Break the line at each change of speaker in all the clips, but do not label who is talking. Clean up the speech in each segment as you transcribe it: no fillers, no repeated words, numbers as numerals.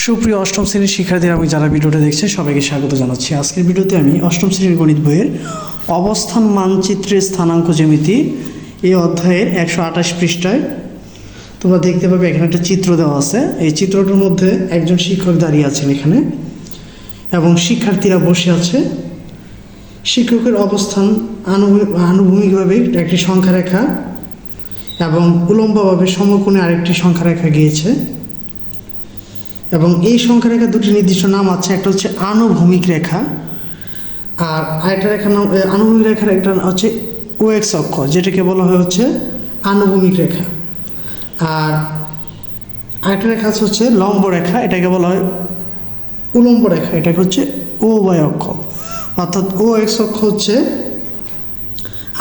সুপ্রিয় অষ্টম শ্রেণীর শিক্ষার্থীরা আমি যারা ভিডিওটা দেখছে সবাইকে স্বাগত জানাচ্ছি। আজকের ভিডিওতে আমি অষ্টম শ্রেণীর গণিত বইয়ের অবস্থান মানচিত্রের স্থানাঙ্ক জ্যামিতি এই অধ্যায়ের 128 পৃষ্ঠায় তোমরা দেখতে পাবে এখানে একটা চিত্র দেওয়া আছে। এই চিত্রটার মধ্যে একজন শিক্ষক দাঁড়িয়ে আছেন এখানে এবং শিক্ষার্থীরা বসে আছে। শিক্ষকের অবস্থান আনুভূমিকভাবে একটি সংখ্যা রেখা এবং উলম্বভাবে সমকোণে আরেকটি সংখ্যা রেখা গিয়েছে এবং এই সংখ্যা রেখা দুটি নির্দিষ্ট নাম আছে। একটা হচ্ছে আনুভূমিক রেখা আর আরেকটা রেখার নাম আনুভূমিক রেখার একটা হচ্ছে ওএক্স অক্ষ, যেটাকে বলা হয় হচ্ছে আনুভূমিক রেখা। আর আরেকটা রেখা হচ্ছে লম্ব রেখা, এটাকে বলা হয় উলম্ব রেখা, এটাকে হচ্ছে ও ওয়াই অক্ষ। অর্থাৎ ও এক্স অক্ষ হচ্ছে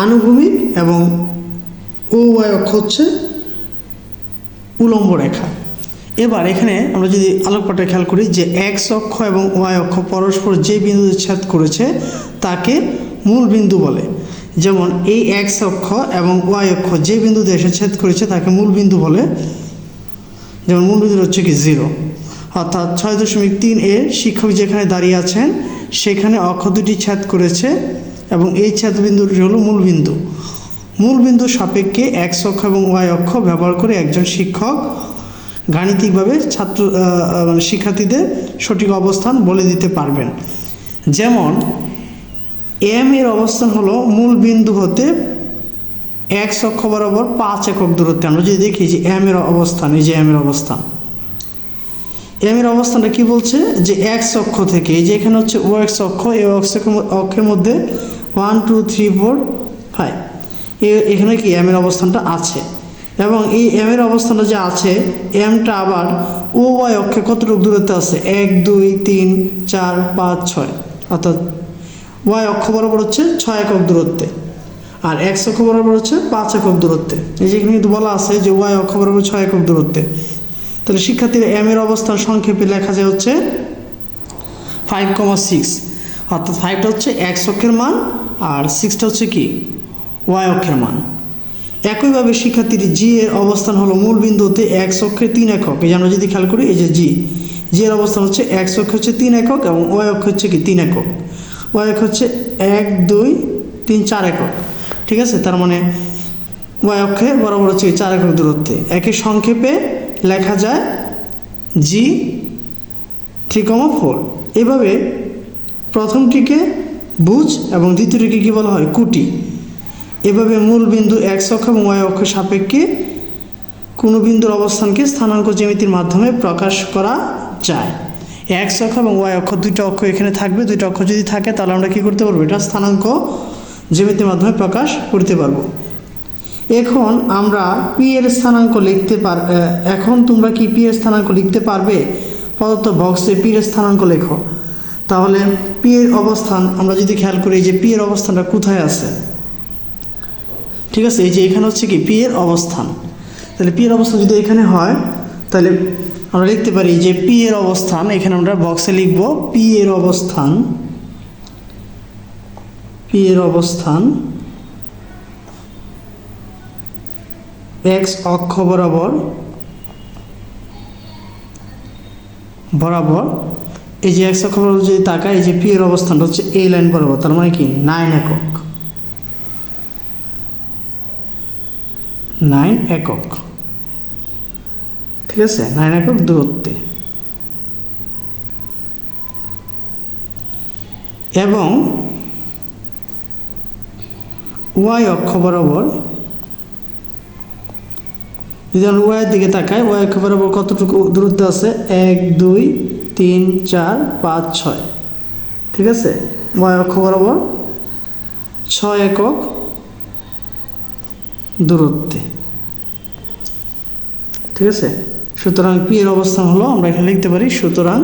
আনুভূমিক এবং ও ওয়াই অক্ষ হচ্ছে উলম্ব রেখা। এবার এখানে আমরা যদি আলোকপাতে খেয়াল করি যে এক্স অক্ষ এবং ওয়াই অক্ষ পরস্পর যে বিন্দুতে ছেদ করেছে তাকে মূল বিন্দু বলে। যেমন এই এক্স অক্ষ এবং ওয়াই অক্ষ যে বিন্দুতে এসে ছেদ করেছে তাকে মূল বিন্দু বলে। যেমন মূল বিন্দু হচ্ছে কি 0, অর্থাৎ 6.3 এর শিক্ষক যেখানে দাঁড়িয়ে আছেন সেখানে অক্ষ দুটি ছেদ করেছে এবং এই ছেদ বিন্দুটি হলো মূল বিন্দু। মূল বিন্দুর সাপেক্ষে এক্স অক্ষ এবং ওয়াই অক্ষ ব্যবহার করে একজন শিক্ষক গাণিতিকভাবে শিক্ষার্থীদের সঠিক অবস্থান বলে দিতে পারবেন। যেমন এম এর অবস্থান হলো মূল বিন্দু হতে এক্স অক্ষ বরাবর 5 একক দূরত্বে। আমরা যদি দেখি যে এম এর অবস্থান, এই যে এম এর অবস্থান, এম এর অবস্থানটা কি বলছে যে এক্স অক্ষ থেকে, এই যে এখানে হচ্ছে ও এক্স অক্ষ, এই অক্ষের মধ্যে 1 2 3 4 5 এখানে কি এম এর অবস্থানটা আছে এবং এই এম এর অবস্থানটা যে আছে এমটা আবার ও ওয়াই অক্ষে কতটুকু দূরত্বে আছে 1 2 3 4 5 6, অর্থাৎ ওয়াই অক্ষ বরাবর হচ্ছে 6 একক দূরত্বে আর এক্স অক্ষ বরাবর হচ্ছে 5 একক দূরত্বে। এই যে এখানে কিন্তু বলা আছে যে ওয়াই অক্ষ বরাবর 6 একক দূরত্বে। তাহলে শিক্ষার্থীরা এম এর অবস্থান সংক্ষেপে লেখা যায় হচ্ছে 5,6, অর্থাৎ 5টা হচ্ছে এক্স অক্ষের মান আর 6টা হচ্ছে কি ওয়াই অক্ষের মান। একইভাবে শিক্ষার্থীর জি এর অবস্থান হলো মূল বিন্দুতে এক্স অক্ষে 3 একক। এই যে আমরা যদি খেয়াল করি এই যে জি এর অবস্থান হচ্ছে এক্স অক্ষ হচ্ছে 3 একক এবং ওয়াই অক্ষ হচ্ছে কি 3 একক। ওয়াই অক্ষ হচ্ছে 1 2 3 4 একক, ঠিক আছে। তার মানে ওয়াই অক্ষে বরাবর হচ্ছে 4 একক দূরত্বে। একে সংক্ষেপে লেখা যায় জি 3,4। এভাবে প্রথমটিকে বুঝ এবং দ্বিতীয়টিকে কী বলা হয় কুটি। এভাবে মূল বিন্দু এক্স অক্ষ এবং ওয়াই অক্ষের সাপেক্ষে কোনো বিন্দুর অবস্থানকে স্থানাঙ্ক জ্যামিতির মাধ্যমে প্রকাশ করা যায়। এক্স অক্ষ এবং ওয়াই অক্ষ দুইটা অক্ষ এখানে থাকবে, দুইটা অক্ষ যদি থাকে তাহলে আমরা কী করতে পারবো, এটা স্থানাঙ্ক জ্যামিতির মাধ্যমে প্রকাশ করতে পারবো। এখন আমরা পি এর স্থানাঙ্ক লিখতে এখন তোমরা কি পি এর স্থানাঙ্ক লিখতে পারবে? প্রদত্ত বক্সে পি এর স্থানাঙ্ক লেখো। তাহলে পি এর অবস্থান আমরা যদি খেয়াল করি যে পি এর অবস্থানটা কোথায় আছে, ঠিক আছে। এই যে এখানে হচ্ছে কি পি এর অবস্থান। তাহলে পি এর অবস্থান যদি এখানে হয় তাহলে আমরা লিখতে পারি যে পি এর অবস্থান, এখানে আমরা বক্সে লিখব পি এর অবস্থান, পি এর অবস্থান এক্স অক্ষ বরাবর এই যে এক্স অক্ষ বরাবর যদি তাকায় এই যে পি এর অবস্থানটা হচ্ছে এই লাইন বরাবর, তার মানে কি 9 একক, 9 একক, ঠিক আছে, 9 একক দূরত্বে। এবং ওয়াই অক্ষ বরাবর যদি আমরা ওয়াইয়ের দিকে তাকাই, ওয়াই অক্ষ বরাবর কতটুকু দূরত্ব আছে 1 2 3 4 5 6, ঠিক আছে। ওয়াই অক্ষ বরাবর 6 একক দূরত্বে, ঠিক আছে। সুতরাং পি এর অবস্থান হলো, আমরা এখানে লিখতে পারি, সুতরাং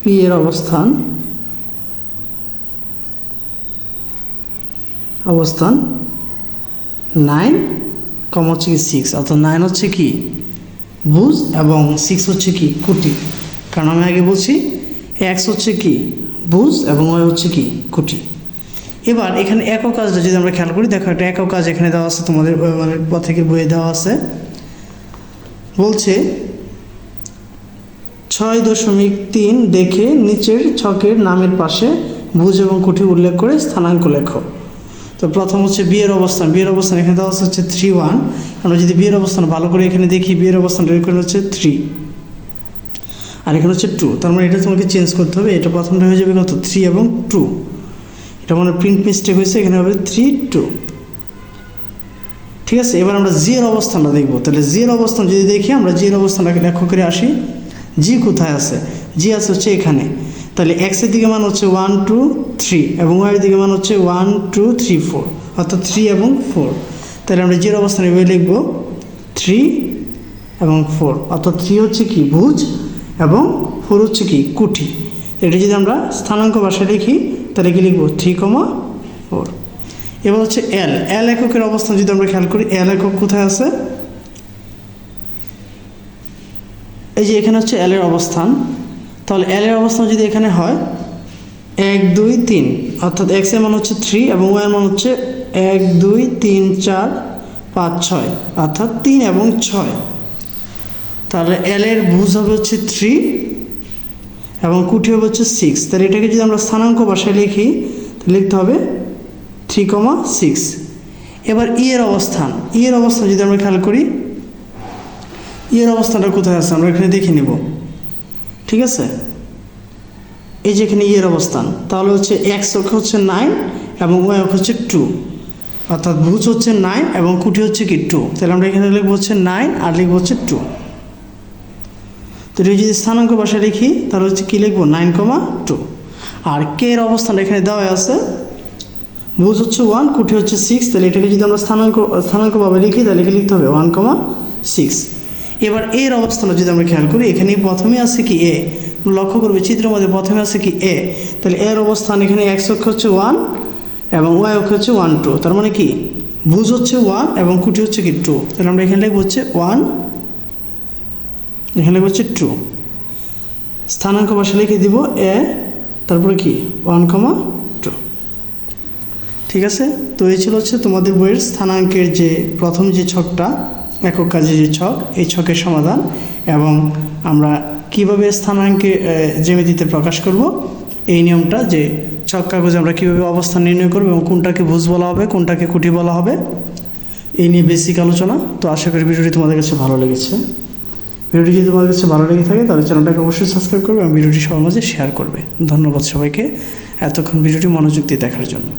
পি এর অবস্থান 9, হচ্ছে কি 6, অর্থাৎ 9 হচ্ছে কি বুঝ এবং 6 হচ্ছে কি কুটি। কারণ আমি আগে বলছি এক্স হচ্ছে কি বুঝ এবং ওয়াই হচ্ছে কি কুটি। এবার এখানে একক কাজটা যদি আমরা খেয়াল করি, দেখো একটা একক কাজ এখানে দেওয়া আছে, তোমাদের পথের বইয়ে দেওয়া আছে। বলছে 6.3 দেখে নিচের ছকের নামের পাশে ভুজ এবং কুঠি উল্লেখ করে স্থানাঙ্ক লেখো। তো প্রথম হচ্ছে বিয়ের অবস্থান। বিয়ের অবস্থান এখানে দেওয়া হচ্ছে 3 1। আমরা যদি বিয়ের অবস্থান ভালো করে এখানে দেখি, বিয়ের অবস্থান এখানে হচ্ছে 3 আর এখানে হচ্ছে 2। তার মানে এটা তোমাকে চেঞ্জ করতে হবে। এটা প্রথমটা হয়ে যাবে কত, 3 এবং 2। এটা মানে প্রিন্ট মিস্টেক হয়েছে, এখানে হবে 3 2। ঠিক আছে, এবার আমরা জি এর অবস্থানটা দেখব। তাহলে জি এর অবস্থান যদি দেখি, আমরা জি এর অবস্থানটাকে লক্ষ্য করে আসি। জি কোথায় আছে? জি আছে হচ্ছে এখানে। তাহলে এক্সের দিকে মান হচ্ছে 1 2 3 এবং ওয়াইয়ের দিকে মান হচ্ছে 1 2 3 4, অর্থাৎ 3 এবং 4। তাহলে আমরা জি এর অবস্থান এভাবে লিখব 3 এবং 4, অর্থাৎ 3 হচ্ছে কি, ভুজ এবং 4 হচ্ছে কি, কুঠি। এটা যদি আমরা স্থানাঙ্ক ভাষায় লিখি তাহলে কি লিখব, 3 4। এবার হচ্ছে এল। এল এককের অবস্থান যদি আমরা খেয়াল করি, এল একক কোথায় আছে? এই যে এখানে হচ্ছে এল এর অবস্থান। তাহলে এল এর অবস্থান যদি এখানে হয় 1 2 3, অর্থাৎ এক্স এর মান হচ্ছে 3 এবং ওয়াই এর মান হচ্ছে 1 2 3 4 5 6, অর্থাৎ 3 এবং 6। তাহলে এল এর ভুজ হবে হচ্ছে 3 এবং কুঠি হবে হচ্ছে 6। তাহলে এটাকে যদি আমরা স্থানাঙ্ক ভাষায় লিখি তাহলে লিখতে হবে 3 6। এবার ই এর অবস্থান। ই এর অবস্থান যদি আমরা খেয়াল করি, ই এর অবস্থানটা কোথায় আছে আমরা এখানে দেখে নিব। ঠিক আছে, এই যে এখানে ই এর অবস্থান। তাহলে হচ্ছে এক্স অক্ষ হচ্ছে 9 এবং ওয়াই অক্ষ হচ্ছে 2, অর্থাৎ ভুজ হচ্ছে 9 এবং কুঠি হচ্ছে কি 2। তাহলে আমরা এখানে লিখবো হচ্ছে 9 আর লিখবো হচ্ছে 2। তো এটা যদি স্থানাঙ্ক ভাষায় লিখি তাহলে হচ্ছে কি লিখবো, 9 2। আর কে এর অবস্থান এখানে দেওয়া আছে, ভুজ হচ্ছে 1, কুঠি হচ্ছে 6। তাহলে এটাকে যদি আমরা স্থানাঙ্কভাবে লিখি তাহলে কি লিখতে হবে 1 6। এবার এর অবস্থান যদি আমরা খেয়াল করি, এখানে প্রথমে আছে কি এ, লক্ষ্য করবে চিত্রের মধ্যে প্রথমে আছে কি এ। তাহলে এর অবস্থান এখানে এক্স অক্ষ হচ্ছে 1 এবং ওয়াই অক্ষ হচ্ছে 1 2। তার মানে কি ভুজ হচ্ছে 1 এবং কুঠি হচ্ছে কি 2। তাহলে আমরা এখানে লিখবো হচ্ছে 1, এখানে লিখবো হচ্ছে 2। স্থানাঙ্ক ভাষা লিখে দিব এ, তারপরে কি 1 2। ঠিক আছে, তো এই ছিল হচ্ছে তোমাদের বইয়ের স্থানাঙ্কের যে প্রথম যে ছকটা, একক কাজের যে ছক, এই ছকের সমাধান এবং আমরা কিভাবে স্থানাঙ্কে জ্যামিতিতে প্রকাশ করব এই নিয়মটা, যে ছক কাগজে আমরা কীভাবে অবস্থান নির্ণয় করব এবং কোনটাকে ভুজ বলা হবে কোনটাকে কুঠি বলা হবে, এই নিয়ে বেসিক আলোচনা। তো আশা করি ভিডিওটি তোমাদের কাছে ভালো লেগেছে। ভিডিওটি যদি তোমাদের কাছে ভালো লেগে থাকে তাহলে চ্যানেলটাকে অবশ্যই সাবস্ক্রাইব করবে এবং ভিডিওটি সবার মাঝে শেয়ার করবে। ধন্যবাদ সবাইকে এতক্ষণ ভিডিওটি মনোযোগ দিয়ে দেখার জন্য।